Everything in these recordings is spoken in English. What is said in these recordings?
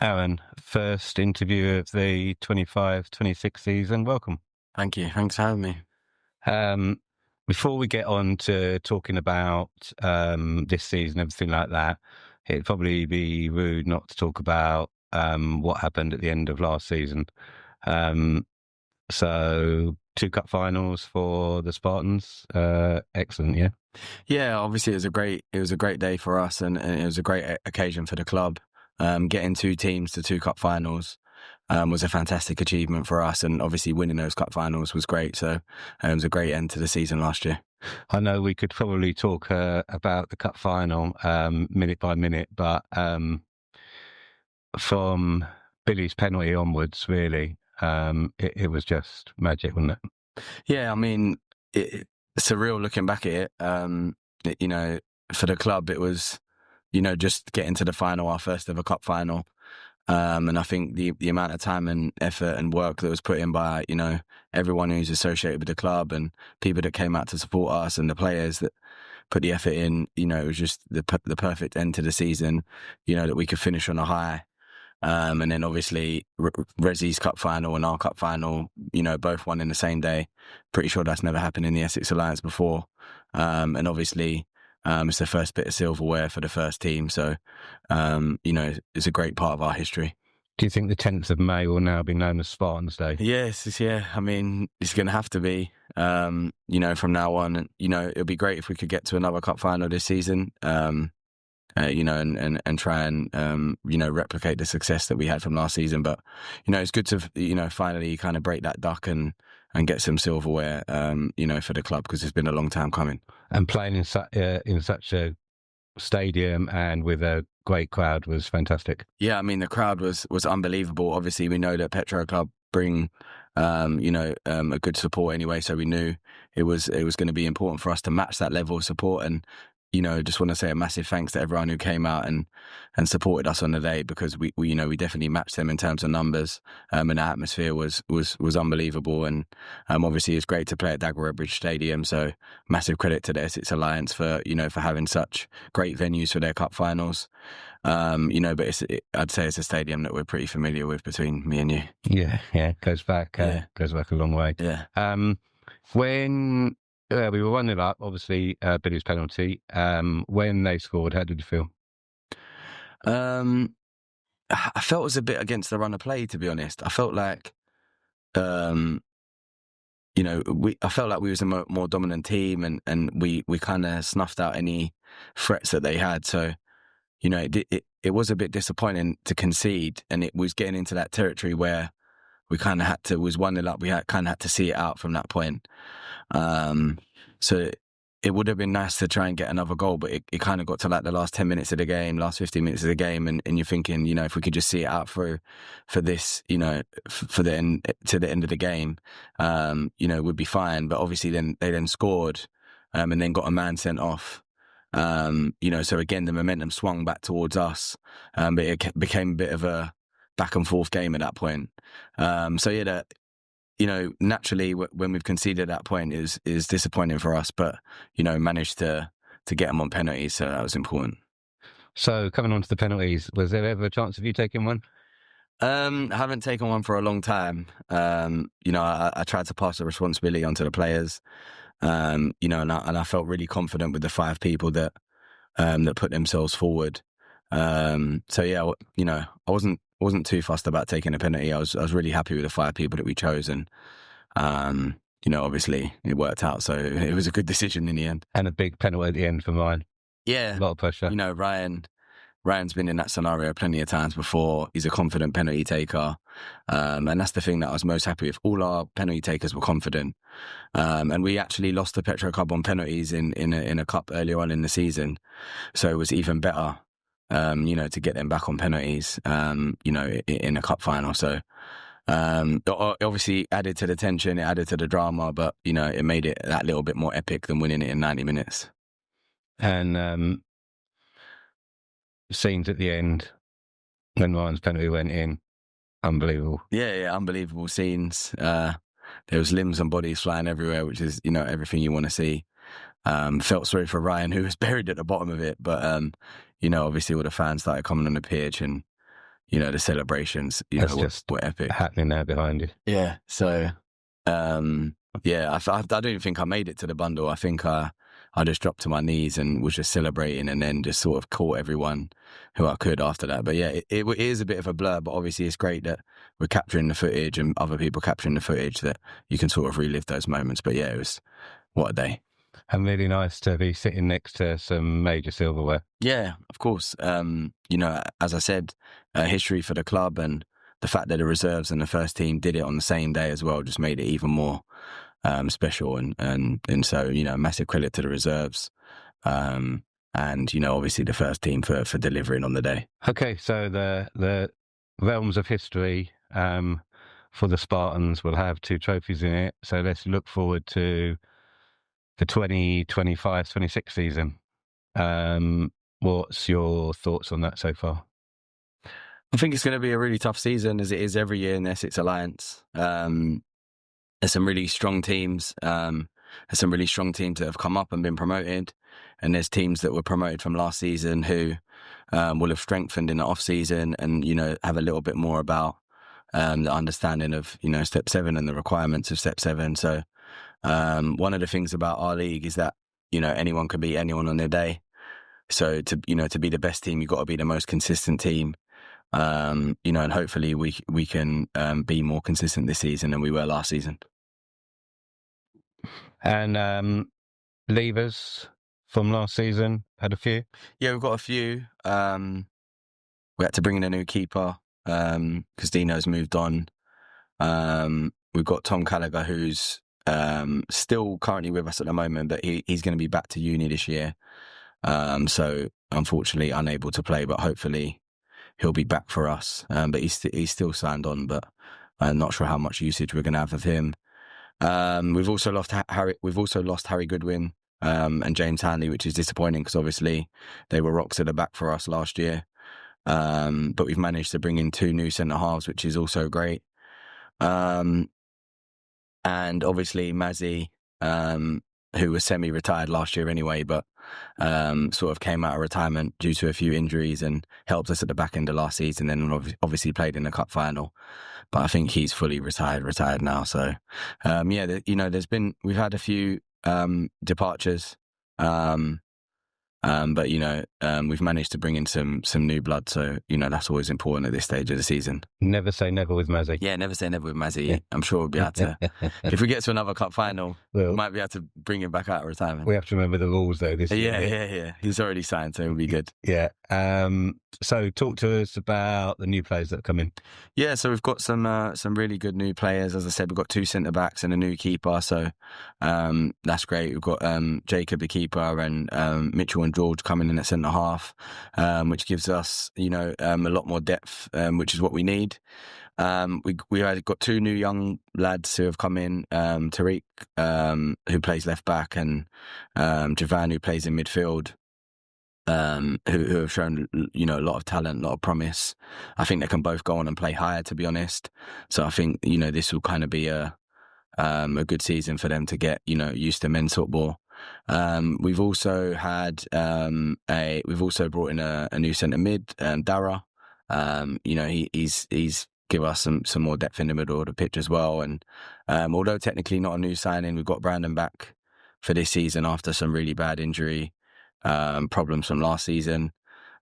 Aaron, first interview of the 25-26 season. Welcome. Thank you. Thanks for having me. Before we get on to talking about this season, everything like that, it'd probably be rude not to talk about what happened at the end of last season. So 2 cup finals for the Spartans. Excellent, yeah. Yeah, obviously it was a great day for us, and it was a great occasion for the club. Getting 2 teams to 2 cup finals was a fantastic achievement for us, and obviously winning those cup finals was great. So it was a great end to the season last year. I know we could probably talk about the cup final minute by minute, but from Billy's penalty onwards, really, it was just magic, wasn't it? Yeah, I mean, it's surreal looking back at it. For the club, it was, just getting to the final, our first ever cup final. And I think the amount of time and effort and work that was put in by, everyone who's associated with the club and people that came out to support us and the players that put the effort in, it was just the perfect end to the season, that we could finish on a high. And then obviously Resi's cup final and our cup final, both won in the same day. Pretty sure that's never happened in the Essex Alliance before. And obviously it's the first bit of silverware for the first team. So, it's a great part of our history. Do you think the 10th of May will now be known as Spartans Day? Yes, yeah. I mean, it's going to have to be, from now on. And, it'll be great if we could get to another cup final this season. And try and, replicate the success that we had from last season. But, it's good to, finally kind of break that duck and get some silverware, for the club, because it's been a long time coming. And playing in such a stadium and with a great crowd was fantastic. Yeah, I mean, the crowd was unbelievable. Obviously, we know that Petro Club bring, a good support anyway. So we knew it was going to be important for us to match that level of support. And, just want to say a massive thanks to everyone who came out and supported us on the day, because we definitely matched them in terms of numbers, and the atmosphere was unbelievable. And obviously it's great to play at Dagworth Bridge Stadium. So massive credit to the Essex Alliance for having such great venues for their cup finals. But I'd say it's a stadium that we're pretty familiar with between me and you. Yeah, goes back a long way. Yeah. When we were 1-0 up, obviously Billy's penalty. When they scored, how did you feel? I felt it was a bit against the run of play, to be honest. I felt like, I felt like we was a more dominant team, and we kind of snuffed out any threats that they had. So, it was a bit disappointing to concede, and it was getting into that territory where we kind of had to, was 1-0 up, we kind of had to see it out from that point. So it would have been nice to try and get another goal, but it kind of got to like the last 10 minutes of the game, last 15 minutes of the game, and you're thinking, if we could just see it out for this, for the end, to the end of the game, would be fine. But obviously they then scored, and then got a man sent off. So again, the momentum swung back towards us, but it became a bit of a back and forth game at that point. Naturally, when we've conceded that point is disappointing for us, but, managed to get them on penalties, so that was important. So coming on to the penalties, was there ever a chance of you taking one? I haven't taken one for a long time. I tried to pass the responsibility onto the players, and I felt really confident with the 5 people that put themselves forward. I wasn't too fussed about taking a penalty. I was really happy with the 5 people that we chose, and obviously it worked out, so it was a good decision in the end. And a big penalty at the end for Ryan. Yeah, a lot of pressure. Ryan's been in that scenario plenty of times before. He's a confident penalty taker, and that's the thing that I was most happy with. All our penalty takers were confident, and we actually lost the Petro Club on penalties in a cup earlier on in the season, so it was even better. To get them back on penalties, in a cup final. So, obviously added to the tension, it added to the drama, but, it made it that little bit more epic than winning it in 90 minutes. And scenes at the end when Ryan's penalty went in, unbelievable. Yeah, unbelievable scenes. There was limbs and bodies flying everywhere, which is, everything you want to see. Felt sorry for Ryan, who was buried at the bottom of it, but, obviously all the fans started coming on the pitch, and, the celebrations, That's just were epic. happening there behind you. Yeah. So, yeah, I don't even think I made it to the bundle. I think I just dropped to my knees and was just celebrating, and then just sort of caught everyone who I could after that. But yeah, it is a bit of a blur, but obviously it's great that we're capturing the footage and other people capturing the footage, that you can sort of relive those moments. But yeah, it was, what a day. And really nice to be sitting next to some major silverware. Yeah, of course. As I said, history for the club, and the fact that the reserves and the first team did it on the same day as well just made it even more special. And so, massive credit to the reserves. And, obviously the first team for delivering on the day. Okay, so the realms of history for the Spartans will have 2 trophies in it. So let's look forward to the 2025-26 season. What's your thoughts on that so far? I think it's going to be a really tough season, as it is every year in the Essex Alliance. There's some really strong teams. There's some really strong teams that have come up and been promoted, and there's teams that were promoted from last season who will have strengthened in the off season, and have a little bit more about the understanding of Step 7 and the requirements of Step 7. So one of the things about our league is that anyone can beat anyone on their day. So to be the best team, you've got to be the most consistent team. And hopefully we can be more consistent this season than we were last season. And leavers from last season, had a few? Yeah, we've got a few. We had to bring in a new keeper because Dino's moved on. We've got Tom Gallagher, who's still currently with us at the moment, but he's going to be back to uni this year. So unfortunately unable to play, but hopefully he'll be back for us. But he's still signed on, but I'm not sure how much usage we're going to have of him. We've also lost Harry Goodwin and James Hanley, which is disappointing because obviously they were rocks at the back for us last year. But we've managed to bring in 2 new centre halves, which is also great. And obviously Mazzy, who was semi-retired last year anyway, but sort of came out of retirement due to a few injuries and helped us at the back end of last season, then obviously played in the cup final. But I think he's fully retired now. So, we've had a few departures, but we've managed to bring in some new blood. So that's always important at this stage of the season. Never say never with Mazzy. Yeah, never say never with Mazzy. Yeah. I'm sure we'll be able to. If we get to another cup final, we might be able to bring him back out of retirement. We have to remember the rules though this year. Yeah. He's already signed, so it'll be good. Yeah. So talk to us about the new players that have come in. Yeah, so we've got some really good new players. As I said, we've got 2 centre backs and a new keeper. So that's great. We've got Jacob, the keeper, and Mitchell and George coming in at centre half, which gives us a lot more depth, which is what we need. We have got 2 new young lads who have come in, Tariq, who plays left back, and Javan, who plays in midfield, who have shown a lot of talent, a lot of promise. I think they can both go on and play higher, to be honest. So I think this will kind of be a good season for them to get used to men's football. We've also brought in a new centre mid, Dara. He's give us some more depth in the middle of the pitch as well. And although technically not a new signing, we've got Brandon back for this season after some really bad injury problems from last season.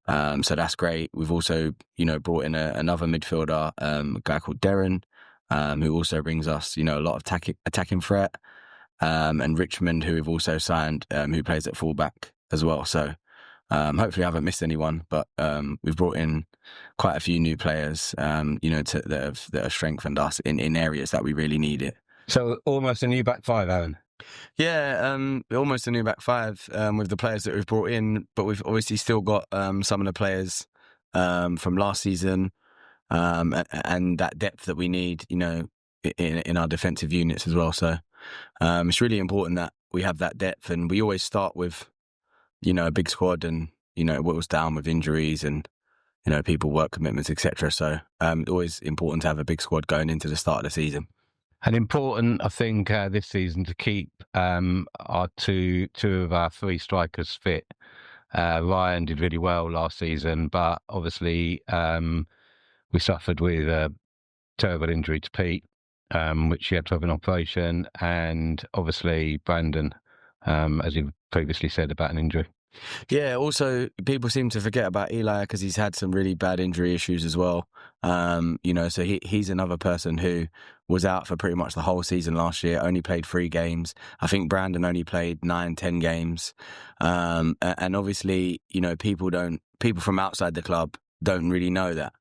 So that's great. We've also brought in another midfielder, a guy called Darren, who also brings us a lot of attacking threat. And Richmond, who we've also signed, who plays at fullback as well. So hopefully I haven't missed anyone, but we've brought in quite a few new players, that have strengthened us in areas that we really need it. So almost a new back five, Aaron. Yeah, almost a new back five with the players that we've brought in, but we've obviously still got some of the players from last season and that depth that we need, in our defensive units as well. So it's really important that we have that depth, and we always start with a big squad, and it whittles down with injuries and people, work commitments, etc. So always important to have a big squad going into the start of the season. And important, I think, this season to keep our two of our 3 strikers fit. Ryan did really well last season, but obviously we suffered with a terrible injury to Pete, which he had to have an operation, and obviously Brandon, as you previously said, about an injury. Yeah, also people seem to forget about Eli because he's had some really bad injury issues as well. So he's another person who was out for pretty much the whole season last year, only played 3 games. I think Brandon only played 9-10 games. And obviously, people from outside the club don't really know that.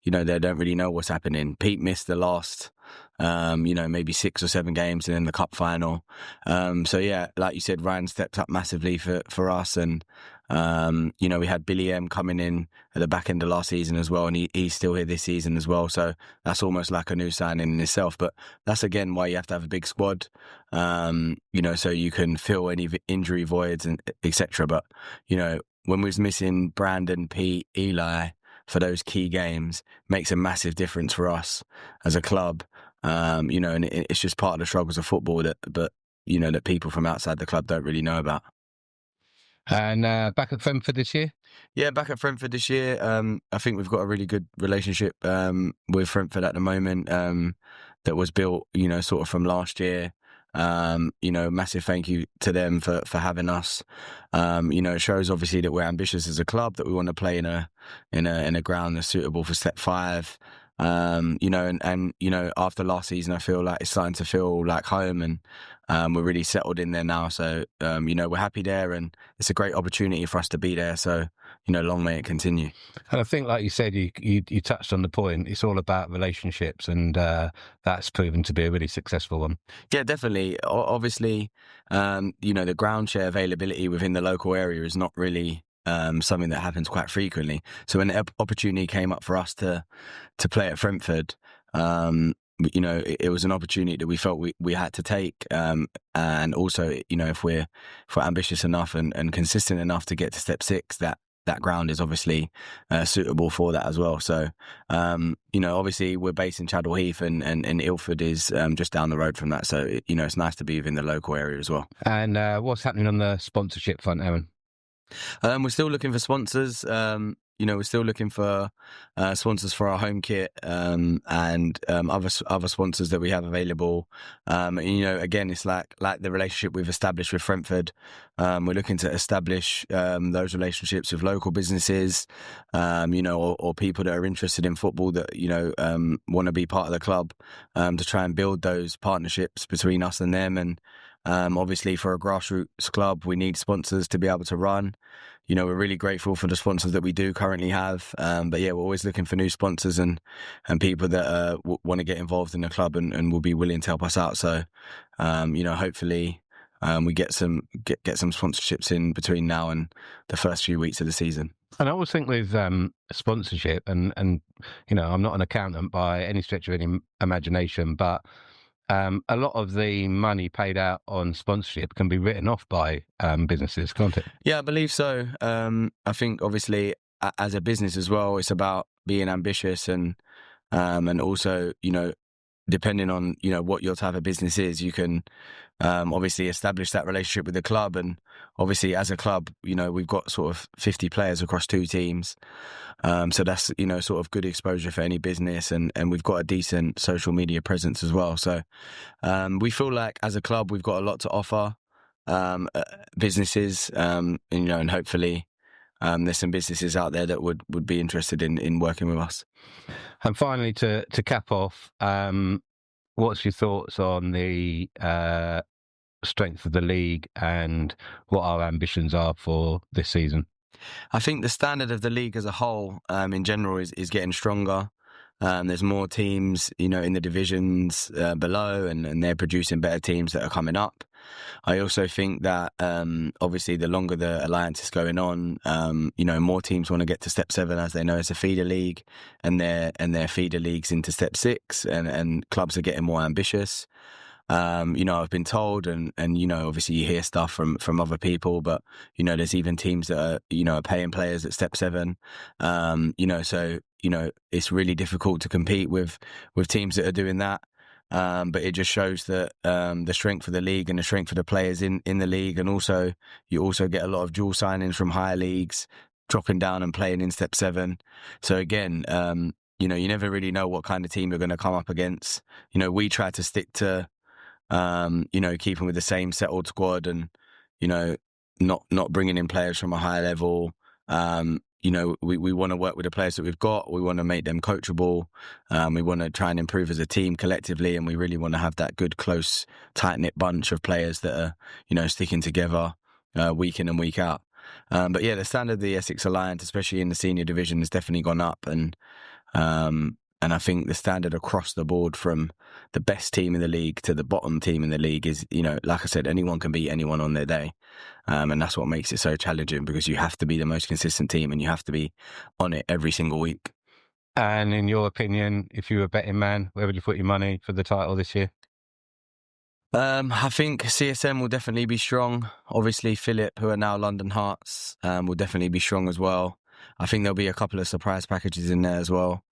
They don't really know what's happening. Pete missed the last, maybe 6 or 7 games and then the cup final. So yeah, like you said, Ryan stepped up massively for us. And, we had Billy M coming in at the back end of last season as well. And he's still here this season as well. So that's almost like a new signing in itself. But that's, again, why you have to have a big squad, so you can fill any injury voids and etc. But, when we was missing Brandon, Pete, Eli for those key games, makes a massive difference for us as a club. And it's just part of the struggles of football that people from outside the club don't really know about. And back at Brentford this year? Yeah, back at Brentford this year. I think we've got a really good relationship with Brentford at the moment that was built, sort of from last year. Massive thank you to them for having us. It shows obviously that we're ambitious as a club, that we want to play in a ground that's suitable for Step 5. After last season, I feel like it's starting to feel like home, and we're really settled in there now. So, we're happy there, and it's a great opportunity for us to be there. So, long may it continue. And I think, like you said, you touched on the point. It's all about relationships, and that's proven to be a really successful one. Yeah, definitely. Obviously, the ground share availability within the local area is not really something that happens quite frequently. So when the opportunity came up for us to play at Brentford, it was an opportunity that we felt we had to take. And also, if we're ambitious enough and consistent enough to get to Step 6, that ground is obviously suitable for that as well. So, obviously we're based in Chadwell Heath, and Ilford is just down the road from that. So, it's nice to be within the local area as well. And what's happening on the sponsorship front, Aaron? We're still looking for sponsors. We're still looking for sponsors for our home kit, and other sponsors that we have available. Again, it's like the relationship we've established with Brentford. We're looking to establish those relationships with local businesses, or people that are interested in football that want to be part of the club, to try and build those partnerships between us and them. And obviously, for a grassroots club, we need sponsors to be able to run. We're really grateful for the sponsors that we do currently have. But yeah, we're always looking for new sponsors and people that want to get involved in the club and will be willing to help us out. So, hopefully we get some sponsorships in between now and the first few weeks of the season. And I always think with sponsorship, and I'm not an accountant by any stretch of any imagination, but a lot of the money paid out on sponsorship can be written off by businesses, can't it? Yeah, I believe so. I think obviously as a business as well, it's about being ambitious and also, depending on, what your type of business is, you can obviously establish that relationship with the club. And obviously as a club, we've got sort of 50 players across 2 teams. So that's, sort of good exposure for any business. And we've got a decent social media presence as well. So we feel like as a club, we've got a lot to offer businesses, and hopefully there's some businesses out there that would be interested in working with us. And finally, to cap off, what's your thoughts on the strength of the league and what our ambitions are for this season? I think the standard of the league as a whole, in general, is getting stronger. There's more teams, in the divisions below, and they're producing better teams that are coming up. I also think that obviously the longer the alliance is going on, more teams want to get to Step 7, as they know it's a feeder league, and their feeder leagues into Step 6, and clubs are getting more ambitious. I've been told, and obviously you hear stuff from other people, but there's even teams that are paying players at Step 7. So it's really difficult to compete with teams that are doing that. But it just shows that the strength of the league and the strength of the players in the league, and also you also get a lot of dual signings from higher leagues dropping down and playing in Step 7. So again, you never really know what kind of team you're going to come up against. We try to stick to, keeping with the same settled squad and, not bringing in players from a higher level. We want to work with the players that we've got. We want to make them coachable. We want to try and improve as a team collectively. And we really want to have that good, close, tight-knit bunch of players that are, sticking together week in and week out. But yeah, the standard of the Essex Alliance, especially in the senior division, has definitely gone up. And I think the standard across the board from the best team in the league to the bottom team in the league is, like I said, anyone can beat anyone on their day. And that's what makes it so challenging, because you have to be the most consistent team and you have to be on it every single week. And in your opinion, if you were a betting man, where would you put your money for the title this year? I think CSM will definitely be strong. Obviously, Philip, who are now London Hearts, will definitely be strong as well. I think there'll be a couple of surprise packages in there as well.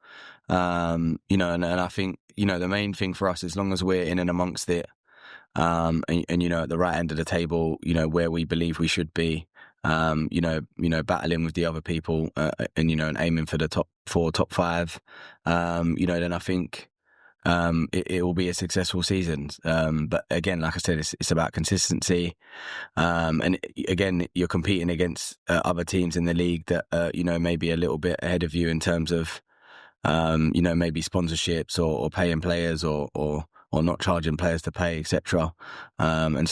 And I think, the main thing for us, as long as we're in and amongst it, and at the right end of the table, where we believe we should be, battling with the other people, and aiming for the top 4, top 5, then I think it will be a successful season. But again, like I said, it's about consistency. And again, you're competing against other teams in the league that, maybe a little bit ahead of you in terms of, maybe sponsorships or paying players or not charging players to pay, etc. And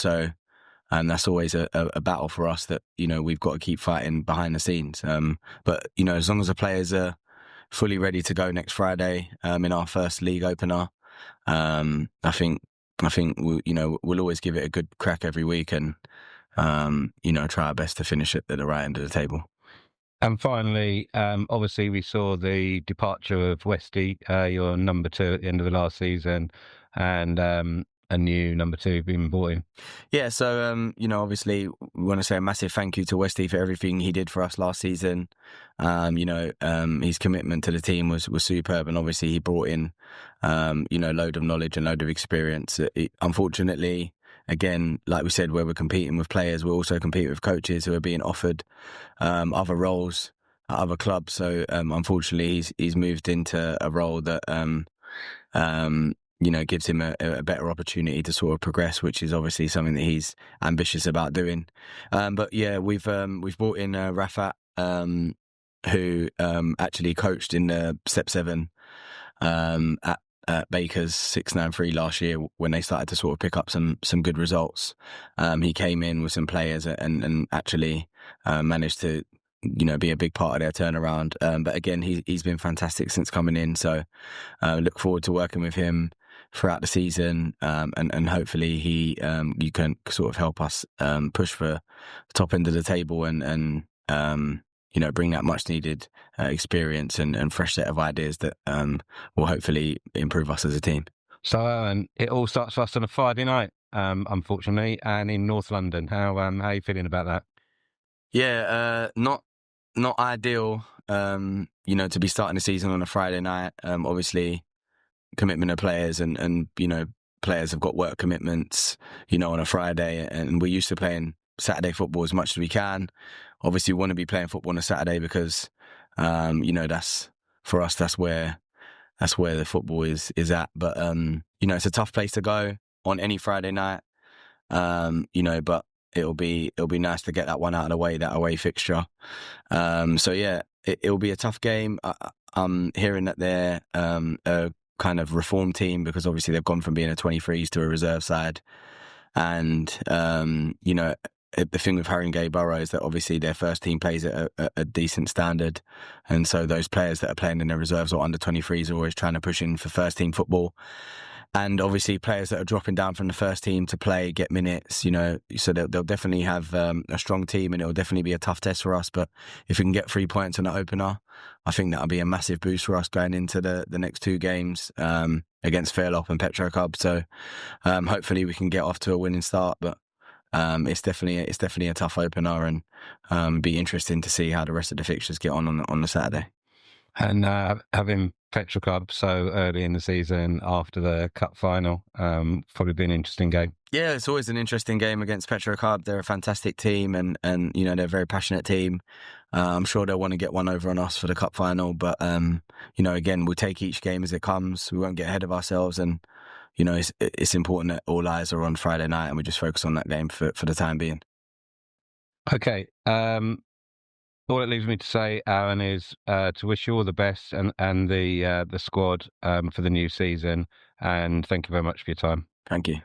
that's always a battle for us that, we've got to keep fighting behind the scenes. But, as long as the players are fully ready to go next Friday in our first league opener, I think we'll always give it a good crack every week and, try our best to finish it at the right end of the table. And finally, obviously we saw the departure of Westy, your number 2 at the end of the last season, and a new number 2 being brought in. Yeah, so, obviously we want to say a massive thank you to Westy for everything he did for us last season. His commitment to the team was superb, and obviously he brought in, load of knowledge and load of experience. Unfortunately, again, like we said, where we're competing with players, we're also competing with coaches who are being offered other roles at other clubs. So, unfortunately, he's moved into a role that, gives him a better opportunity to sort of progress, which is obviously something that he's ambitious about doing. But yeah, we've brought in Rafat, who actually coached in the Step 7 at Baker's 693 last year when they started to sort of pick up some good results. He came in with some players and actually managed to be a big part of their turnaround. But again, he's been fantastic since coming in. So look forward to working with him throughout the season, and hopefully you can sort of help us push for the top end of the table and bring that much needed experience and fresh set of ideas that will hopefully improve us as a team. So it all starts for us on a Friday night, unfortunately, and in North London. How are you feeling about that? Yeah, not ideal, to be starting the season on a Friday night. Obviously, commitment of players and players have got work commitments, on a Friday, and we're used to playing Saturday football as much as we can. Obviously, we want to be playing football on a Saturday because, that's for us. That's where the football is at. But it's a tough place to go on any Friday night. But it'll be nice to get that one out of the way, that away fixture. So yeah, it'll be a tough game. I'm hearing that they're a kind of reform team because obviously they've gone from being a 23s to a reserve side, and the thing with Haringey Borough is that obviously their first team plays at a decent standard, and so those players that are playing in their reserves or under 23s are always trying to push in for first team football. And obviously players that are dropping down from the first team to play get minutes, so they'll definitely have a strong team, and it'll definitely be a tough test for us. But if we can get 3 points on the opener, I think that'll be a massive boost for us going into the next 2 games against Fairlop and Petro Cub. So hopefully we can get off to a winning start. But it's definitely a tough opener, and be interesting to see how the rest of the fixtures get on the Saturday. And having Petrol Club so early in the season after the cup final, probably be an interesting game. Yeah, it's always an interesting game against Petro Club. They're a fantastic team, and they're a very passionate team. I'm sure they'll want to get one over on us for the cup final, but again, we'll take each game as it comes. We won't get ahead of ourselves, and it's important that all eyes are on Friday night, and we just focus on that game for the time being. Okay. All it leaves me to say, Aaron, is to wish you all the best and the squad for the new season. And thank you very much for your time. Thank you.